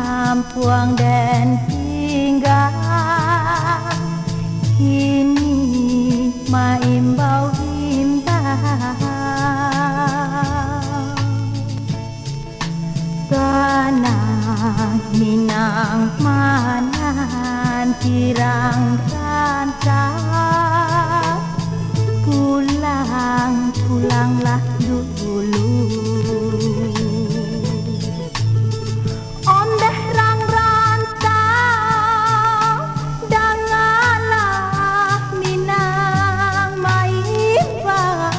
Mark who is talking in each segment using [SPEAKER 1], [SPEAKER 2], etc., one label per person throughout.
[SPEAKER 1] Ampuang dan tinggal kini maimbau tanah Minang manan tirang rantau pulanglah dulu ondeh rang rantau dangalah Minang maimbau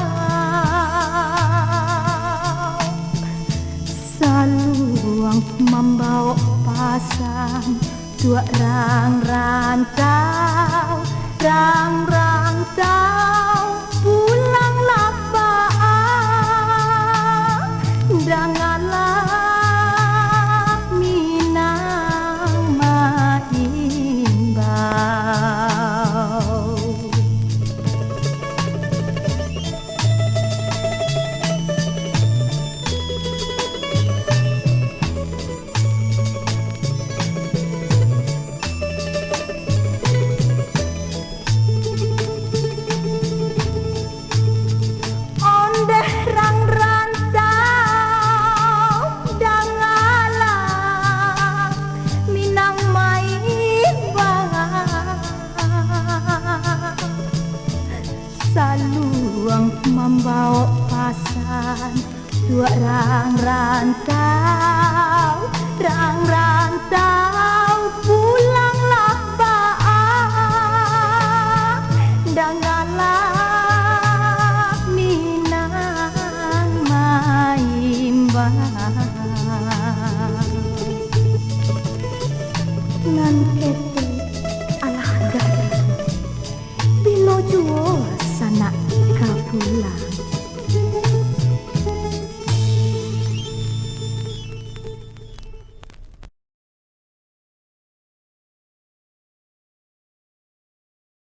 [SPEAKER 1] saluang membawa pasang dua rang rantau pulanglah baang dangalah Minang maimbau. Saluang membawa pasan dua rang rantau pulanglah baang dangalah Minang maimbau nan